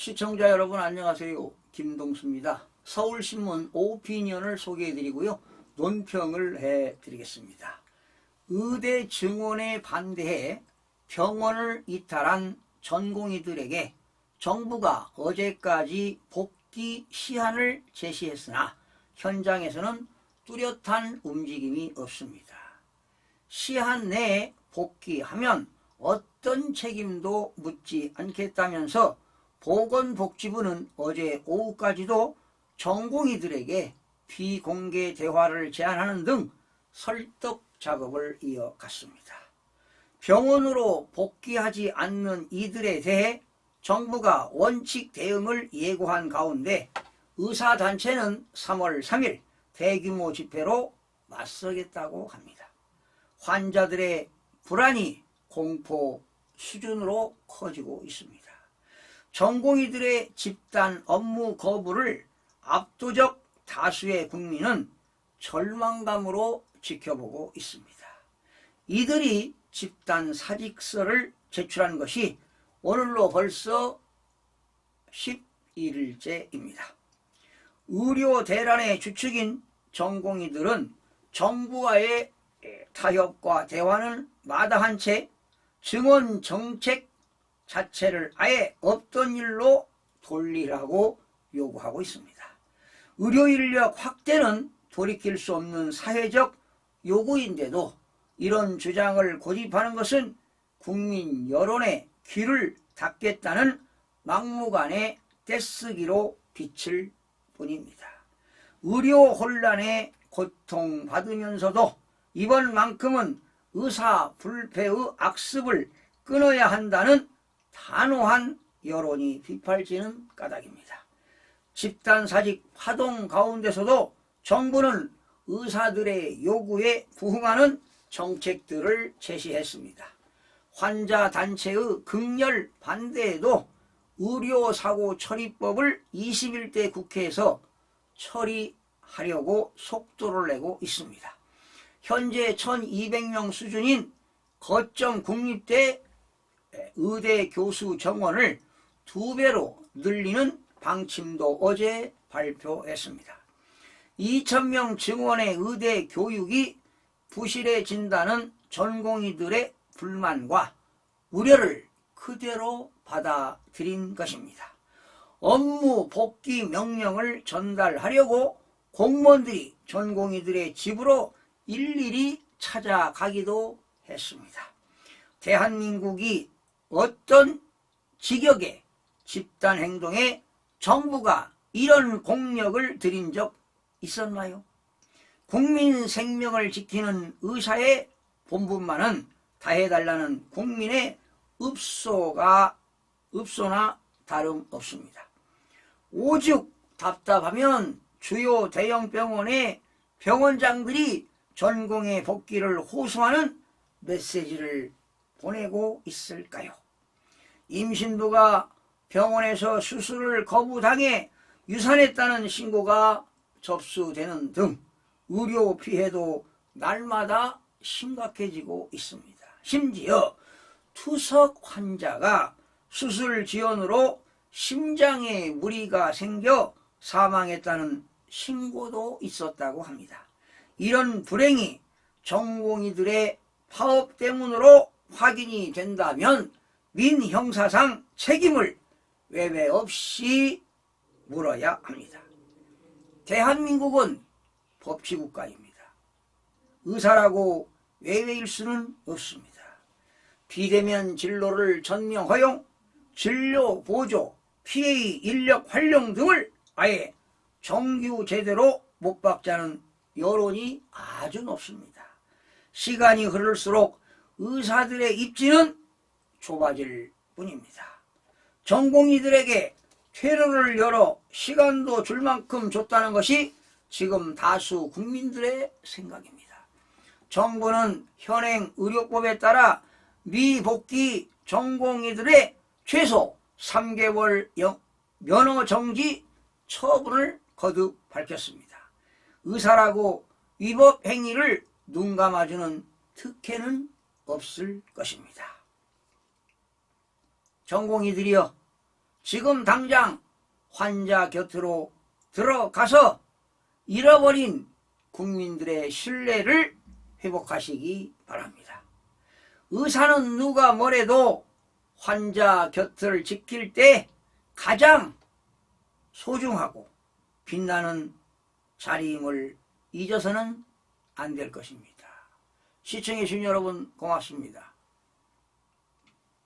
시청자 여러분 안녕하세요. 김동수입니다. 서울신문 오피니언을 소개해드리고요. 논평을 해드리겠습니다. 의대 증원에 반대해 병원을 이탈한 전공의들에게 정부가 어제까지 복귀 시한을 제시했으나 현장에서는 뚜렷한 움직임이 없습니다. 시한 내에 복귀하면 어떤 책임도 묻지 않겠다면서 보건복지부는 어제 오후까지도 전공의들에게 비공개 대화를 제안하는 등 설득 작업을 이어갔습니다. 병원으로 복귀하지 않는 이들에 대해 정부가 원칙 대응을 예고한 가운데 의사단체는 3월 3일 대규모 집회로 맞서겠다고 합니다. 환자들의 불안이 공포 수준으로 커지고 있습니다. 전공의들의 집단 업무 거부를 압도적 다수의 국민은 절망감으로 지켜보고 있습니다. 이들이 집단 사직서를 제출한 것이 오늘로 벌써 11일째입니다. 의료 대란의 주축인 전공의들은 정부와의 타협과 대화는 마다한 채 증원 정책 자체를 아예 없던 일로 돌리라고 요구하고 있습니다. 의료 인력 확대는 돌이킬 수 없는 사회적 요구인데도 이런 주장을 고집하는 것은 국민 여론의 귀를 닫겠다는 막무가내 떼쓰기로 비칠 뿐입니다. 의료 혼란에 고통받으면서도 이번만큼은 의사 불패의 악습을 끊어야 한다는 단호한 여론이 휘팔지는 까닭입니다. 집단사직 파동 가운데서도 정부는 의사들의 요구에 부응하는 정책들을 제시했습니다. 환자단체의 극렬 반대에도 의료사고 처리법을 21대 국회에서 처리하려고 속도를 내고 있습니다. 현재 1200명 수준인 거점 국립대 의대 교수 정원을 2배로 늘리는 방침도 어제 발표했습니다. 2000명 증원의 의대 교육이 부실해진다는 전공의들의 불만과 우려를 그대로 받아들인 것입니다. 업무 복귀 명령을 전달하려고 공무원들이 전공의들의 집으로 일일이 찾아가기도 했습니다. 대한민국이 어떤 직역의 집단행동에 정부가 이런 공력을 들인 적 있었나요? 국민 생명을 지키는 의사의 본분만은 다해달라는 국민의 읍소나 다름없습니다. 오죽 답답하면 주요 대형 병원의 병원장들이 전공의 복귀를 호소하는 메시지를 보내고 있을까요? 임신부가 병원에서 수술을 거부당해 유산했다는 신고가 접수되는 등 의료 피해도 날마다 심각해지고 있습니다. 심지어 투석 환자가 수술 지연으로 심장에 무리가 생겨 사망했다는 신고도 있었다고 합니다. 이런 불행이 전공의들의 파업 때문으로 확인이 된다면 민형사상 책임을 외배 없이 물어야 합니다. 대한민국은 법치국가입니다. 의사라고 외외일 수는 없습니다. 비대면 진로를 전면 허용, 진료 보조, PA 인력 활용 등을 아예 정규 제대로 못 박자는 여론이 아주 높습니다. 시간이 흐를수록 의사들의 입지는 좁아질 뿐입니다. 전공의들에게 퇴로를 열어 시간도 줄 만큼 줬다는 것이 지금 다수 국민들의 생각입니다. 정부는 현행 의료법에 따라 미복귀 전공의들의 최소 3개월 면허 정지 처분을 거듭 밝혔습니다. 의사라고 위법 행위를 눈 감아주는 특혜는 없을 것입니다. 전공의들이여, 지금 당장 환자 곁으로 들어가서 잃어버린 국민들의 신뢰를 회복하시기 바랍니다. 의사는 누가 뭐래도 환자 곁을 지킬 때 가장 소중하고 빛나는 자리임을 잊어서는 안 될 것입니다. 시청해 주신 여러분 고맙습니다.